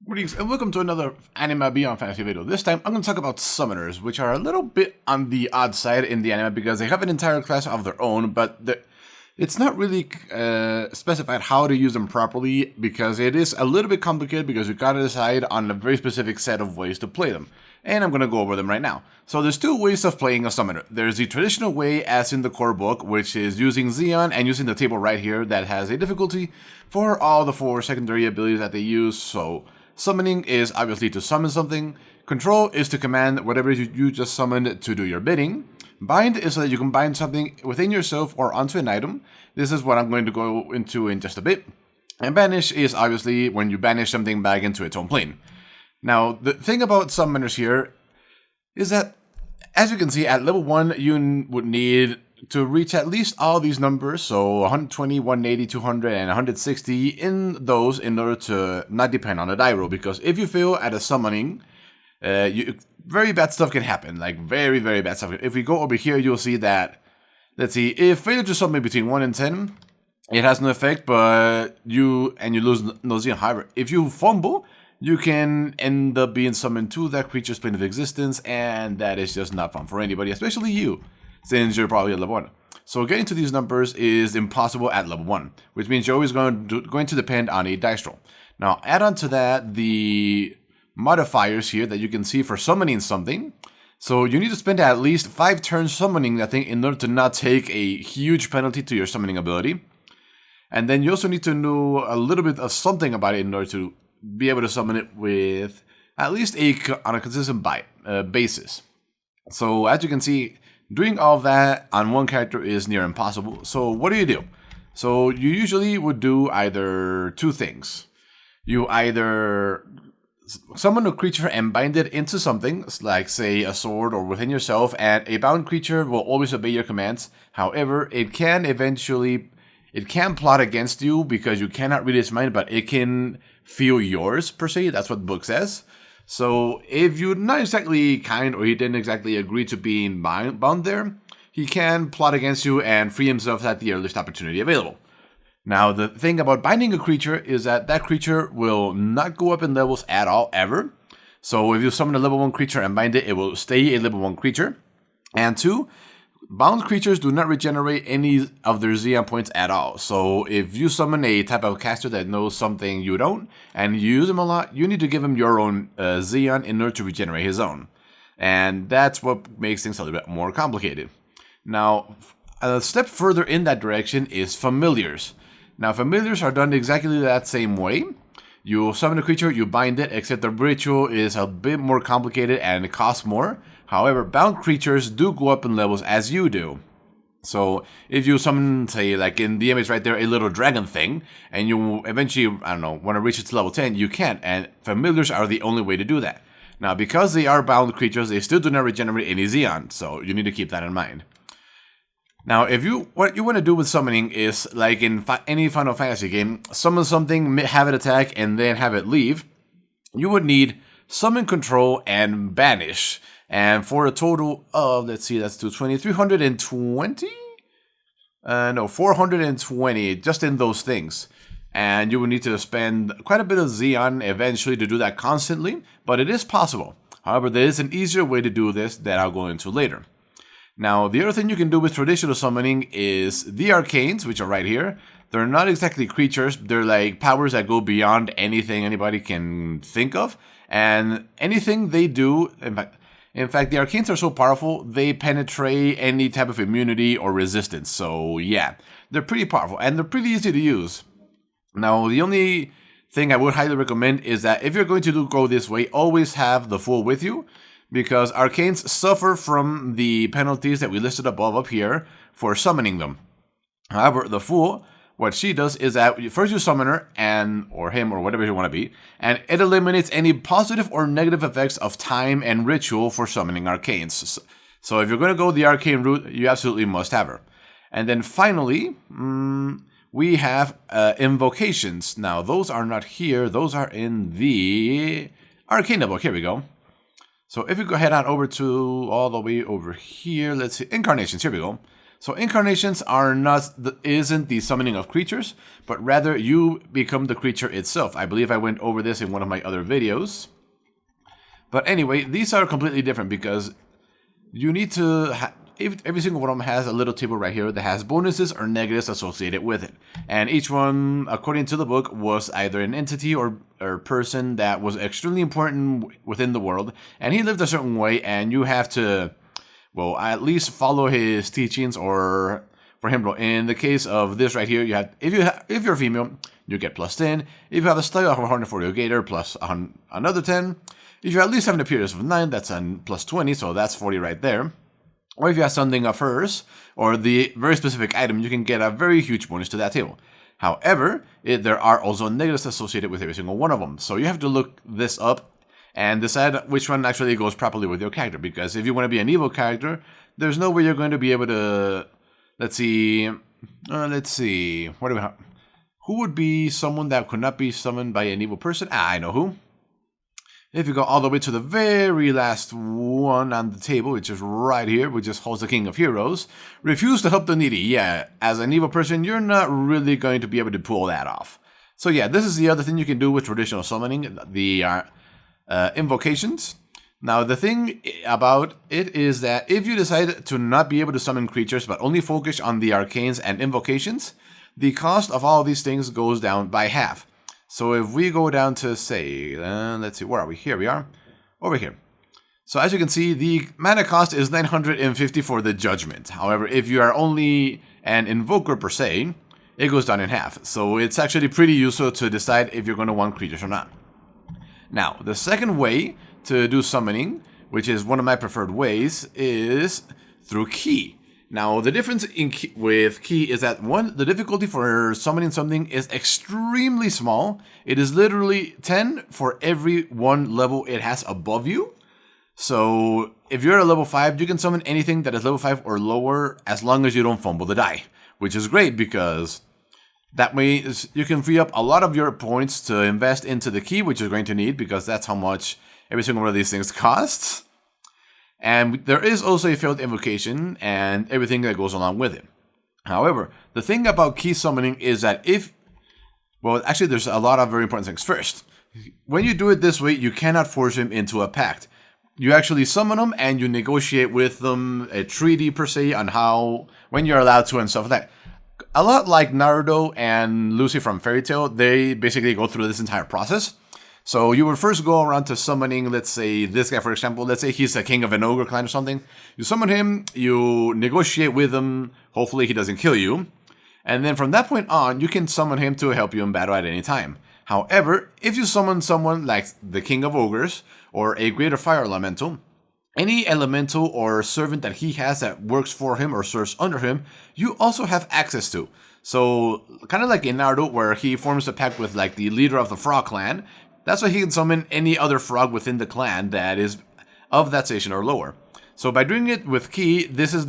Greetings and welcome to another Anima Beyond Fantasy video. This time I'm going to talk about summoners, which are a little bit on the odd side in the anime because they have an entire class of their own, but it's not really specified how to use them properly because it is a little bit complicated because you got to decide on a very specific set of ways to play them. And I'm going to go over them right now. So there's two ways of playing a summoner. There's the traditional way as in the core book, which is using Xeon and using the table right here that has a difficulty for all the four secondary abilities that they use. So summoning is obviously to summon something. Control is to command whatever you just summoned to do your bidding. Bind is so that you can bind something within yourself or onto an item. This is what I'm going to go into in just a bit. And banish is obviously when you banish something back into its own plane. Now, the thing about summoners here is that, as you can see, at level 1, you would need to reach at least all these numbers, so 120, 180, 200, and 160 in those in order to not depend on the die roll, because if you fail at a summoning, very bad stuff can happen, like very, very bad stuff. If we go over here, you'll see that, let's see, if failure to summon between 1 and 10, it has no effect, but you lose no Xeon. However, if you fumble, you can end up being summoned to that creature's plane of existence, and that is just not fun for anybody, especially you, since you're probably at level 1. So getting to these numbers is impossible at level 1, which means you're always going to depend on a dice roll. Now, add on to that the modifiers here that you can see for summoning something. So you need to spend at least 5 turns summoning that thing in order to not take a huge penalty to your summoning ability. And then you also need to know a little bit of something about it in order to be able to summon it with at least on a consistent basis. So as you can see, doing all of that on one character is near impossible. So what do? So you usually would do either two things. You either summon a creature and bind it into something, like say a sword or within yourself, and a bound creature will always obey your commands. However, it can plot against you because you cannot read its mind, but it can feel yours, per se. That's what the book says. So if you're not exactly kind or he didn't exactly agree to being bound there, he can plot against you and free himself at the earliest opportunity available. Now, the thing about binding a creature is that that creature will not go up in levels at all, ever. So if you summon a level 1 creature and bind it, it will stay a level 1 creature. And 2, bound creatures do not regenerate any of their Xeon points at all. So if you summon a type of caster that knows something you don't, and you use him a lot, you need to give him your own Xeon in order to regenerate his own. And that's what makes things a little bit more complicated. Now, a step further in that direction is familiars. Now, familiars are done exactly that same way. You summon a creature, you bind it, except the ritual is a bit more complicated and it costs more. However, bound creatures do go up in levels as you do. So if you summon, say, like in the image right there, a little dragon thing, and you eventually, want to reach its level 10, you can't, and familiars are the only way to do that. Now, because they are bound creatures, they still do not regenerate any Xeon, so you need to keep that in mind. Now, what you want to do with summoning is, like in any Final Fantasy game, summon something, have it attack, and then have it leave. You would need summon, control, and banish. And for a total of, let's see, that's 220, 320? No, 420, just in those things. And you would need to spend quite a bit of Xeon eventually to do that constantly, but it is possible. However, there is an easier way to do this that I'll go into later. Now, the other thing you can do with traditional summoning is the arcanes, which are right here. They're not exactly creatures, they're like powers that go beyond anything anybody can think of. And anything they do, in fact, the arcanes are so powerful, they penetrate any type of immunity or resistance. So yeah, they're pretty powerful and they're pretty easy to use. Now, the only thing I would highly recommend is that if you're going to go this way, always have the Fool with you, because arcanes suffer from the penalties that we listed above up here for summoning them. However, the Fool, what she does is that first you summon her, or him, or whatever you want to be, and it eliminates any positive or negative effects of time and ritual for summoning arcanes. So if you're going to go the arcane route, you absolutely must have her. And then finally, we have Invocations. Now, those are not here. Those are in the Arcana book. Here we go. So if you go head on over to all the way over here, let's see, Incarnations. Here we go. So incarnations isn't the summoning of creatures, but rather you become the creature itself. I believe I went over this in one of my other videos. But anyway, these are completely different because you need to every single one of them has a little table right here that has bonuses or negatives associated with it. And each one, according to the book, was either an entity or person that was extremely important within the world. And he lived a certain way, and you have to, well, at least follow his teachings, or for him, in the case of this right here, you have if you're female, you get plus 10. If you have a style of 140 gator, plus another 10. If you at least have an appearance of 9, that's a plus 20, so that's 40 right there. Or if you have something of hers, or the very specific item, you can get a very huge bonus to that table. However, there are also negatives associated with every single one of them. So you have to look this up and decide which one actually goes properly with your character. Because if you want to be an evil character, there's no way you're going to be able to... Let's see. What do we have? Who would be someone that could not be summoned by an evil person? I know who. If you go all the way to the very last one on the table, which is right here, which just holds the King of Heroes, refuse to help the needy. Yeah, as an evil person, you're not really going to be able to pull that off. So yeah, this is the other thing you can do with traditional summoning, the Invocations. Now, the thing about it is that if you decide to not be able to summon creatures, but only focus on the Arcanes and Invocations, the cost of all these things goes down by half. So if we go down to, say, let's see, where are we? Here we are. Over here. So as you can see, the mana cost is 950 for the Judgment. However, if you are only an Invoker per se, it goes down in half. So it's actually pretty useful to decide if you're going to want creatures or not. Now, the second way to do summoning, which is one of my preferred ways, is through Ki. Now, the difference with Ki is that, one, the difficulty for summoning something is extremely small. It is literally 10 for every one level it has above you. So, if you're at level 5, you can summon anything that is level 5 or lower as long as you don't fumble the die. Which is great because that way you can free up a lot of your points to invest into the Ki, which you're going to need because that's how much every single one of these things costs. And there is also a failed invocation and everything that goes along with it. However, the thing about Ki summoning is that actually there's a lot of very important things. First, when you do it this way, you cannot force him into a pact. You actually summon them and you negotiate with them a treaty per se on when you're allowed to and stuff like that. A lot like Naruto and Lucy from Fairy Tail, they basically go through this entire process. So you would first go around to summoning, let's say, this guy, for example. Let's say he's the king of an ogre clan or something. You summon him, you negotiate with him, hopefully he doesn't kill you. And then from that point on, you can summon him to help you in battle at any time. However, if you summon someone like the king of ogres, or a greater fire elemental, any elemental or servant that he has that works for him or serves under him, you also have access to. So, kind of like in Naruto, where he forms a pact with like the leader of the frog clan, that's why he can summon any other frog within the clan that is of that station or lower. So by doing it with Ki, this is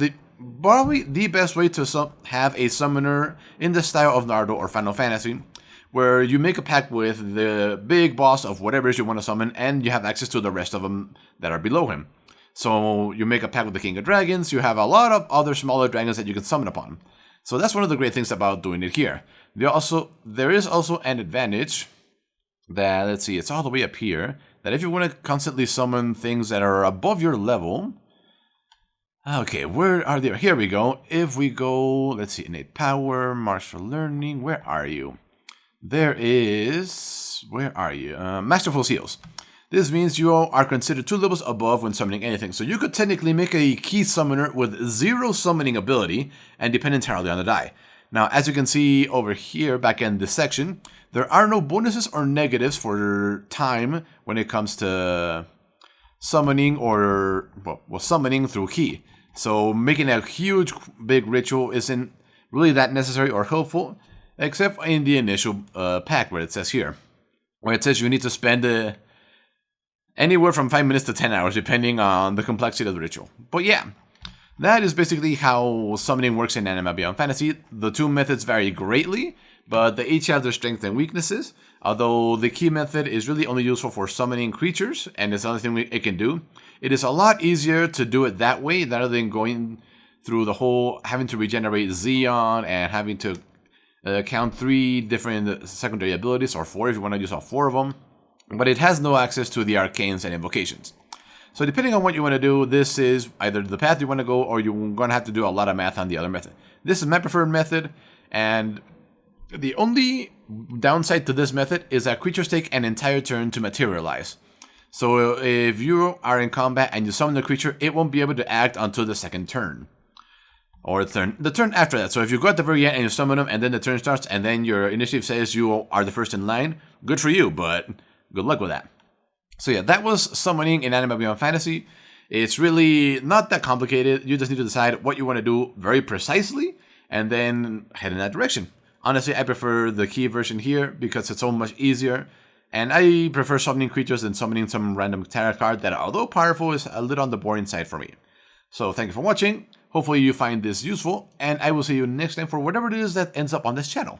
probably the best way to have a summoner in the style of Naruto or Final Fantasy, where you make a pact with the big boss of whatever it is you want to summon, and you have access to the rest of them that are below him. So you make a pact with the King of Dragons, you have a lot of other smaller dragons that you can summon upon. So that's one of the great things about doing it here. There is also an advantage that, let's see, it's all the way up here, that if you want to constantly summon things that are above your level... Okay, where are they? Here we go. If we go, let's see, innate power, martial learning, where are you? There is... Where are you? Masterful Seals. This means you are considered 2 levels above when summoning anything. So you could technically make a Ki summoner with 0 summoning ability and depend entirely on the die. Now, as you can see over here, back in this section, there are no bonuses or negatives for time when it comes to summoning summoning through Ki. So making a huge, big ritual isn't really that necessary or helpful, except in the initial pack where it says here. Where it says you need to spend anywhere from 5 minutes to 10 hours, depending on the complexity of the ritual. But yeah, that is basically how summoning works in Anima Beyond Fantasy. The 2 methods vary greatly, but they each have their strengths and weaknesses. Although the Ki method is really only useful for summoning creatures, and it's another thing it can do. It is a lot easier to do it that way rather than going through the whole having to regenerate Xeon and having to count 3 different secondary abilities, or 4 if you want to use all 4 of them. But it has no access to the Arcanes and Invocations. So depending on what you want to do, this is either the path you want to go, or you're going to have to do a lot of math on the other method. This is my preferred method, and the only downside to this method is that creatures take an entire turn to materialize. So if you are in combat and you summon the creature, it won't be able to act until the second turn. Or the turn after that. So if you go at the very end and you summon them, and then the turn starts, and then your initiative says you are the first in line, good for you, but good luck with that. So yeah, that was summoning in Anima Beyond Fantasy. It's really not that complicated. You just need to decide what you want to do very precisely, and then head in that direction. Honestly, I prefer the key version here because it's so much easier. And I prefer summoning creatures than summoning some random tarot card that, although powerful, is a little on the boring side for me. So thank you for watching. Hopefully you find this useful, and I will see you next time for whatever it is that ends up on this channel.